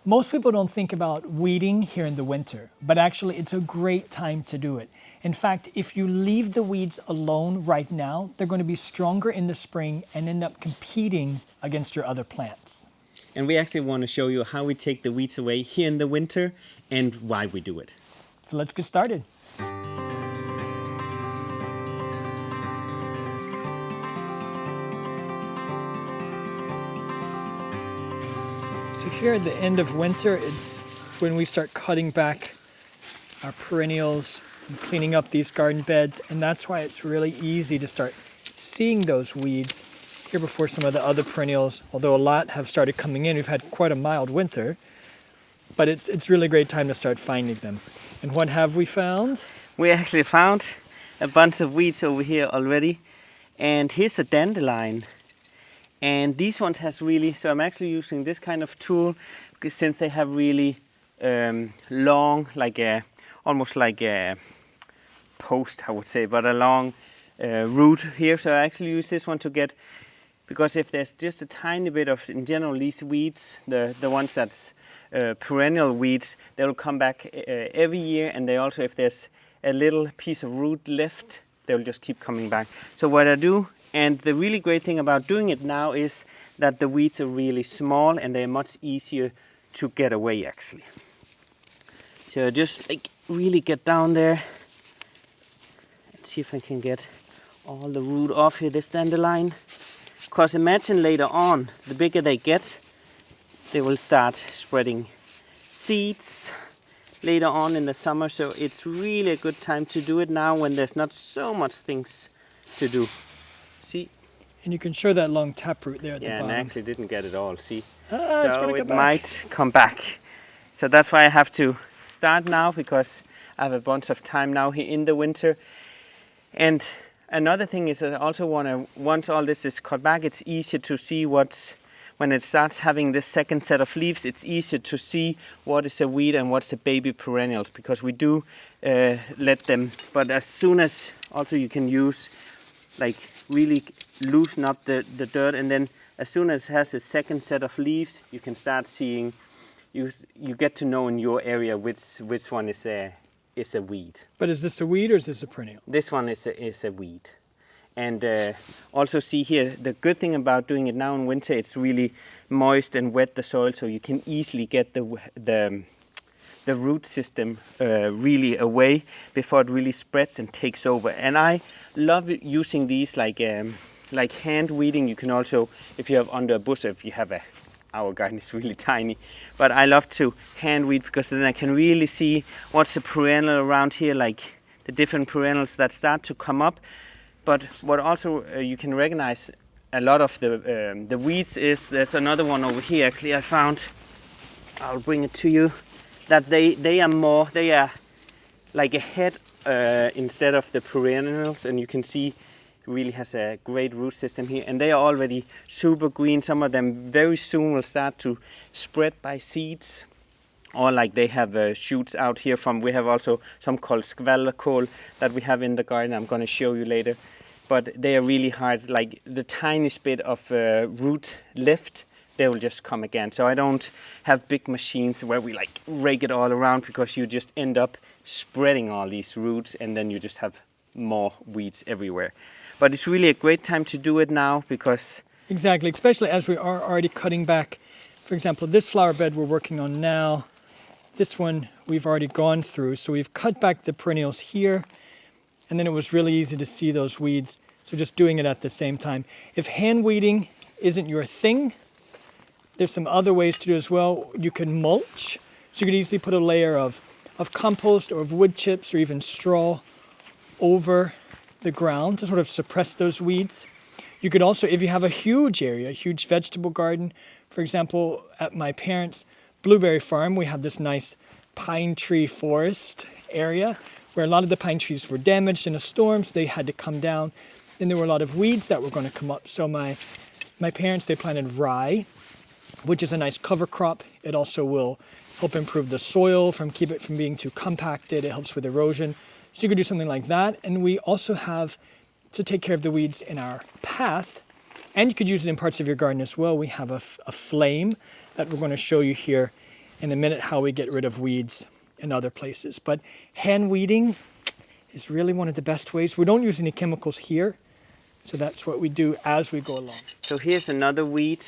Most people don't think about weeding here in the winter, but actually it's a great time to do it. In fact, if you leave the weeds alone right now, they're going to be stronger in the spring and end up competing against your other plants. And we actually want to show you how we take the weeds away here in the winter and why we do it. So let's get started. So here at the end of winter, it's when we start cutting back our perennials and cleaning up these garden beds, and that's why it's really easy to start seeing those weeds here before some of the other perennials, although a lot have started coming in. We've had quite a mild winter, but it's really a great time to start finding them. And what have we found? We actually found a bunch of weeds over here already, and here's a dandelion. And these ones has really, so I'm actually using this kind of tool since they have really long, almost like a post, I would say, but a long root here. So I actually use this one to get, because if there's just a tiny bit of, in general, these weeds, the ones that's perennial weeds, they will come back every year, and they also, if there's a little piece of root left, they will just keep coming back. So what I do, and the really great thing about doing it now is that the weeds are really small and they're much easier to get away actually. So just like really get down there and see if I can get all the root off here, this dandelion. Because imagine later on, the bigger they get, they will start spreading seeds later on in the summer. So it's really a good time to do it now when there's not so much things to do. See? And you can show that long taproot there at the bottom. Yeah, and I actually didn't get it all, see? So it might come back. So that's why I have to start now, because I have a bunch of time now here in the winter. And another thing is that I also once all this is cut back, it's easier to see when it starts having this second set of leaves, it's easier to see what is a weed and what's a baby perennials, because we do let them, but as soon as also you can use like really loosen up the dirt, and then as soon as it has a second set of leaves, you can start seeing, you get to know in your area which one is a weed. But is this a weed or is this a perennial? This one is a weed. And also see here, the good thing about doing it now in winter, it's really moist and wet the soil, so you can easily get the root system really away before it really spreads and takes over. And I love using these like hand weeding. You can also, if you have under a bush, if you have our garden is really tiny, but I love to hand weed because then I can really see what's the perennial around here, like the different perennials that start to come up. But what also you can recognize a lot of the weeds is, there's another one over here actually I found, I'll bring it to you, that they are like a head instead of the perennials, and you can see it really has a great root system here, and they are already super green. Some of them very soon will start to spread by seeds, or like they have shoots out here from, we have also some called skvallerkål that we have in the garden, I'm going to show you later. But they are really hard, like the tiniest bit of root left, they will just come again. So I don't have big machines where we like rake it all around, because you just end up spreading all these roots and then you just have more weeds everywhere. But it's really a great time to do it now because... Exactly, especially as we are already cutting back. For example, this flower bed we're working on now, this one we've already gone through. So we've cut back the perennials here, and then it was really easy to see those weeds. So just doing it at the same time. If hand weeding isn't your thing, there's some other ways to do it as well. You can mulch. So you could easily put a layer of compost or of wood chips or even straw over the ground to sort of suppress those weeds. You could also, if you have a huge area, a huge vegetable garden, for example, at my parents' blueberry farm, we have this nice pine tree forest area where a lot of the pine trees were damaged in a storm, so they had to come down. And there were a lot of weeds that were going to come up. So my parents, they planted rye, which is a nice cover crop. It also will help improve the soil, keep it from being too compacted. It helps with erosion. So you could do something like that. And we also have to take care of the weeds in our path. And you could use it in parts of your garden as well. We have a flame that we're going to show you here in a minute how we get rid of weeds in other places. But hand weeding is really one of the best ways. We don't use any chemicals here, so that's what we do as we go along. So here's another weed,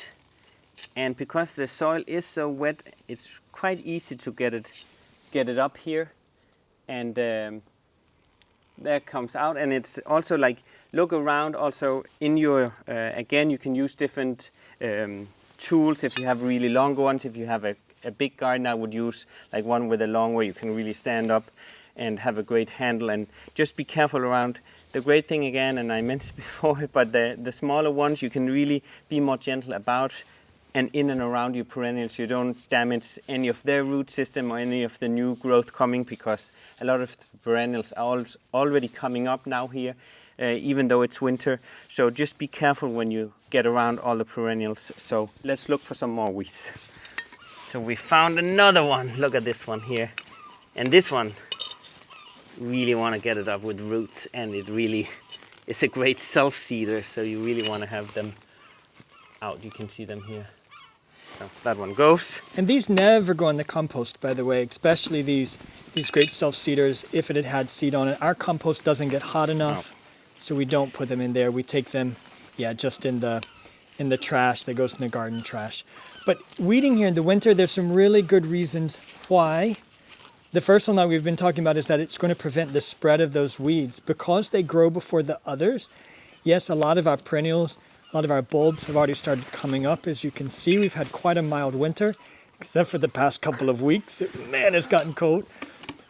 and because the soil is so wet, it's quite easy to get it up here, and that comes out. And it's also like, look around also in your, again, you can use different tools if you have really long ones. If you have a big garden, I would use like one with a long where you can really stand up and have a great handle, and just be careful around. The great thing again, and I mentioned before, but the smaller ones you can really be more gentle about and in and around your perennials. You don't damage any of their root system or any of the new growth coming, because a lot of the perennials are already coming up now here, even though it's winter. So just be careful when you get around all the perennials. So let's look for some more weeds. So we found another one. Look at this one here. And this one, really want to get it up with roots, and it really is a great self-seeder, so you really want to have them out. You can see them here. So that one goes. And these never go in the compost, by the way, especially these great self-seeders. If it had seed on it, our compost doesn't get hot enough, so we don't put them in there. We take them, just in the trash that goes in the garden trash. But weeding here in the winter, there's some really good reasons why. The first one that we've been talking about is that it's going to prevent the spread of those weeds because they grow before the others. Yes, a lot of our perennials, a lot of our bulbs have already started coming up. As you can see, we've had quite a mild winter, except for the past couple of weeks. Man, it's gotten cold.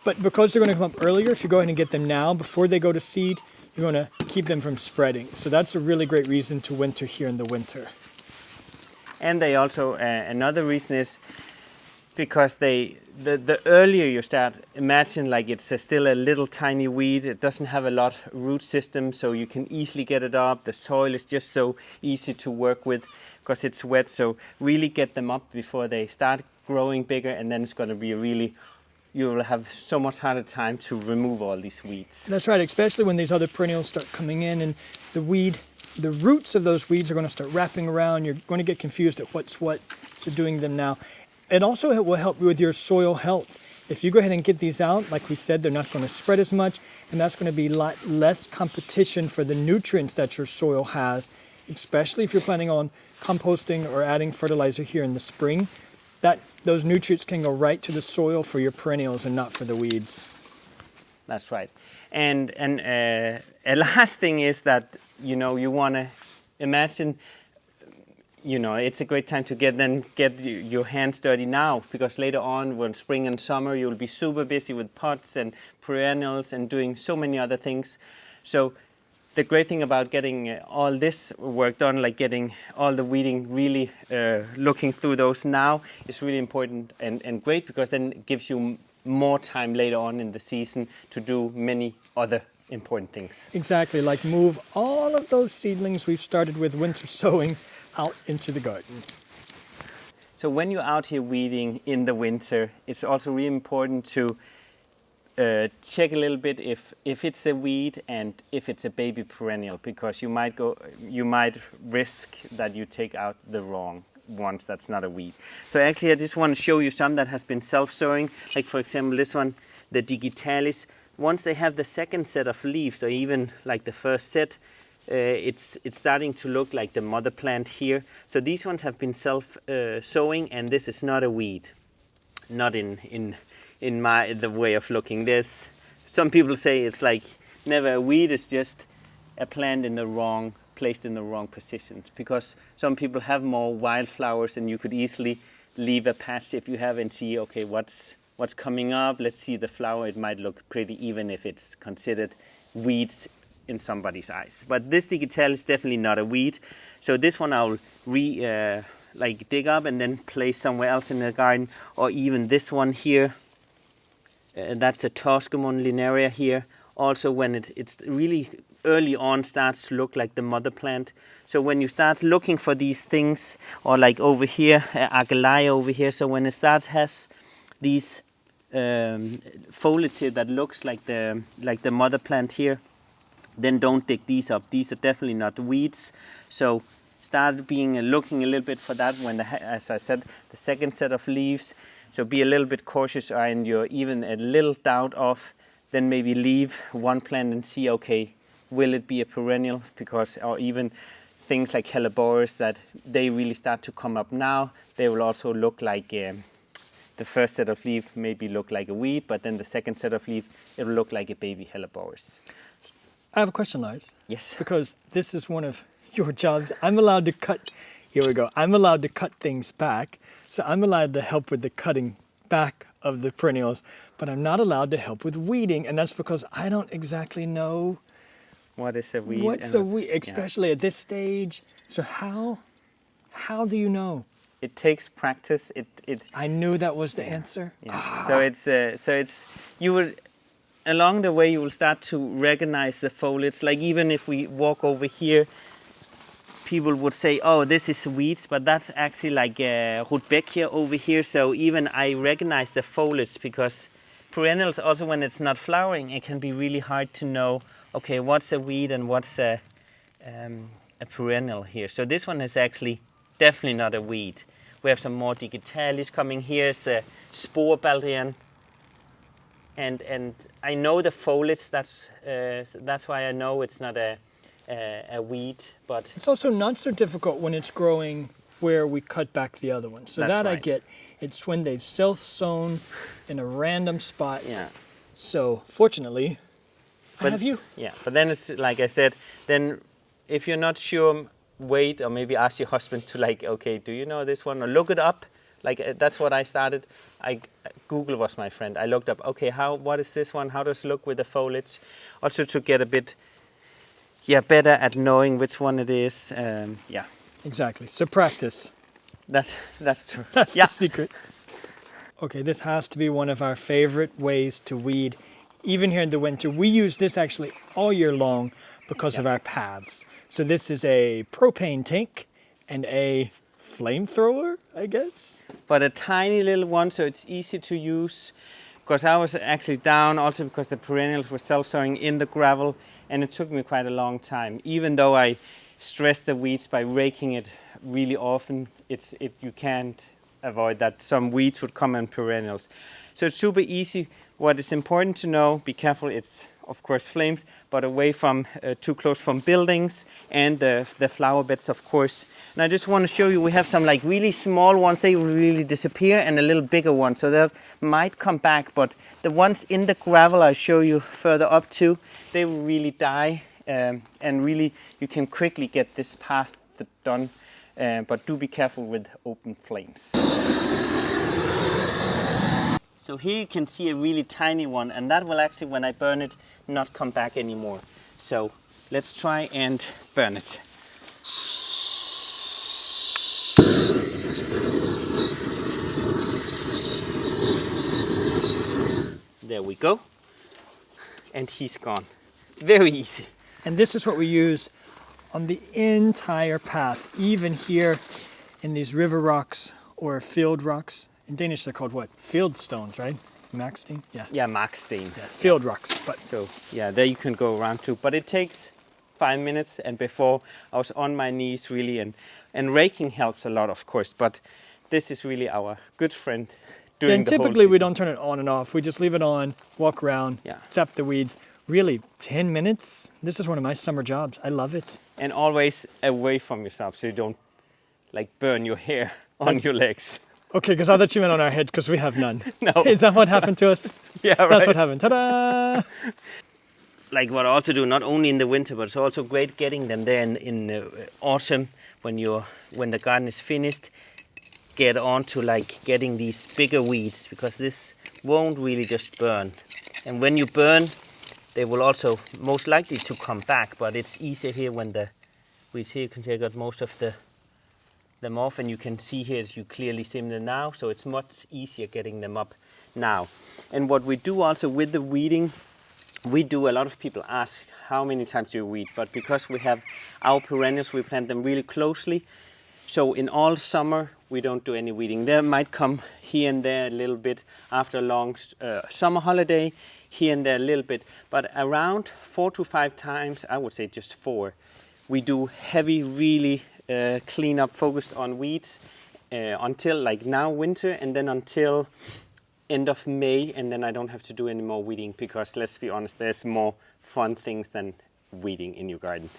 But because they're going to come up earlier, if you go ahead and get them now before they go to seed, you're going to keep them from spreading. So that's a really great reason to winter here in the winter. And they also, another reason is because the earlier you start, imagine like it's still a little tiny weed. It doesn't have a lot root system, so you can easily get it up. The soil is just so easy to work with because it's wet. So really get them up before they start growing bigger, and then it's going to be you will have so much harder time to remove all these weeds. That's right, especially when these other perennials start coming in, and the roots of those weeds are going to start wrapping around. You're going to get confused at what's what, so doing them now. It also will help you with your soil health. If you go ahead and get these out, like we said, they're not going to spread as much, and that's going to be a lot less competition for the nutrients that your soil has, especially if you're planning on composting or adding fertilizer here in the spring. Those nutrients can go right to the soil for your perennials and not for the weeds. That's right. And a last thing is that, you want to imagine, it's a great time to get your hands dirty now, because later on, when spring and summer, you'll be super busy with pots and perennials and doing so many other things. So the great thing about getting all this work done, like getting all the weeding, really looking through those now, is really important and great, because then it gives you more time later on in the season to do many other important things. Exactly, like move all of those seedlings we've started with winter sowing out into the garden. So when you're out here weeding in the winter, it's also really important to check a little bit if it's a weed and if it's a baby perennial, because you might risk that you take out the wrong ones. That's not a weed. So actually I just want to show you some that has been self-sowing, like for example this one, the digitalis. Once they have the second set of leaves, or even like the first set, it's starting to look like the mother plant here. So these ones have been self-sowing, and this is not a weed, not in the way of looking. There's some people say it's like never a weed, it's just a plant placed in the wrong positions, because some people have more wildflowers, and you could easily leave a patch if you have and see, okay, what's coming up, let's see the flower. It might look pretty even if it's considered weeds in somebody's eyes. But this digitalis is definitely not a weed. So this one I'll dig up and then place somewhere else in the garden. Or even this one here, that's a Toscamon linearia here. Also when it's really early on starts to look like the mother plant. So when you start looking for these things, or like over here, Agalaya over here, so when it has these foliage here that looks like the mother plant here, then don't dig these up. These are definitely not weeds. So start being looking a little bit for that when, as I said, the second set of leaves. So be a little bit cautious, and you're even a little doubt of, then maybe leave one plant and see, okay, will it be a perennial? Because, or even things like hellebores, that they really start to come up now. They will also look like the first set of leaf maybe look like a weed, but then the second set of leaf, it will look like a baby hellebores. I have a question, Lars. Yes. Because this is one of your jobs. I'm allowed to cut, here we go, I'm allowed to cut things back. So I'm allowed to help with the cutting back of the perennials, but I'm not allowed to help with weeding. And that's because I don't exactly know What is a weed? what's a weed, especially at this stage. So how do you know? It takes practice. I knew that was the answer. Yeah. So it's you would, along the way you will start to recognize the foliage. Like even if we walk over here, people would say, "Oh, this is weeds," but that's actually like Rudbeckia over here. So even I recognize the foliage, because perennials, also when it's not flowering, it can be really hard to know, okay, what's a weed and what's a perennial here. So this one is actually definitely not a weed. We have some more digitalis coming. Here's a sporebaldrian. And I know the foliage, that's why I know it's not a weed, but It's also not so difficult when it's growing where we cut back the other ones. So That's that I right. get. It's when they've self-sown in a random spot. yeah. So fortunately, I But- have you. Yeah, but then it's like I said, then if you're not sure, wait, or maybe ask your husband to like, okay, do you know this one? Or look it up. Like that's what I started. Google was my friend. I looked up, okay, what is this one? How does it look with the foliage? Also to get a bit, better at knowing which one it is. Yeah, Exactly. So practice. that's true. That's Yeah. the secret. Okay, this has to be one of our favorite ways to weed. Even here in the winter, we use this actually all year long because of our paths. So this is a propane tank and a flamethrower, I guess. But a tiny little one, so it's easy to use. Because I was actually down also because the perennials were self-sowing in the gravel, and it took me quite a long time. Even though I stressed the weeds by raking it really often, you can't avoid that some weeds would come in perennials. So it's super easy. What is important to know, be careful, it's of course flames, but away from too close from buildings and the flower beds, of course. And I just want to show you, we have some like really small ones, they really disappear, and a little bigger one, so that might come back. But the ones in the gravel I'll show you further up to, they will really die, and really you can quickly get this path done, but do be careful with open flames. So here you can see a really tiny one, and that will actually, when I burn it, not come back anymore. So let's try and burn it. There we go. And he's gone. Very easy. And this is what we use on the entire path, even here in these river rocks or field rocks. In Danish, they're called what? Field stones, right? Maxstein? Yeah. Yeah, Markstein. Yeah, field rocks. But So yeah, there you can go around too. But it takes 5 minutes, and before I was on my knees really, and raking helps a lot, of course. But this is really our good friend doing then the whole typically we season. don't turn it on and off. We just leave it on, walk around, Yeah. zap the weeds. Really, 10 minutes? This is one of my summer jobs. I love it. And always away from yourself, so you don't like burn your hair on your legs. Okay, because I thought you meant on our heads because we have none. No. Is that what happened to us? Yeah, That's right. what happened. Ta-da! Like what I also do, not only in the winter, but it's also great getting them there in autumn when the garden is finished. Get on to like getting these bigger weeds, because this won't really just burn. And when you burn, they will also most likely to come back. But it's easier here when the weeds here. You can see I got most of them off, and you can see here you clearly see them now. So it's much easier getting them up now. And what we do also with the weeding, a lot of people ask how many times do you weed, but because we have our perennials, we plant them really closely. So in all summer, we don't do any weeding. There might come here and there a little bit after a long summer holiday, here and there a little bit, but around 4 to 5 times, I would say just 4, we do heavy, really cleanup focused on weeds until like now winter, and then until end of May, and then I don't have to do any more weeding, because let's be honest, there's more fun things than weeding in your garden.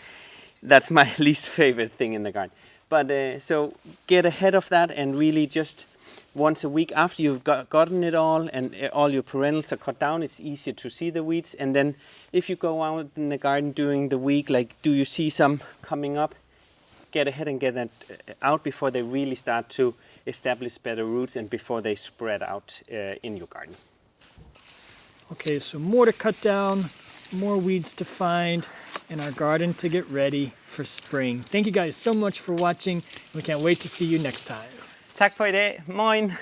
That's my least favorite thing in the garden. But so get ahead of that, and really just once a week after you've gotten it all and all your perennials are cut down, it's easier to see the weeds. And then if you go out in the garden during the week, like do you see some coming up, get ahead and get that out before they really start to establish better roots and before they spread out in your garden. Okay, so more to cut down, more weeds to find, and our garden to get ready for spring. Thank you guys so much for watching. We can't wait to see you next time. Tack för idag. Moin!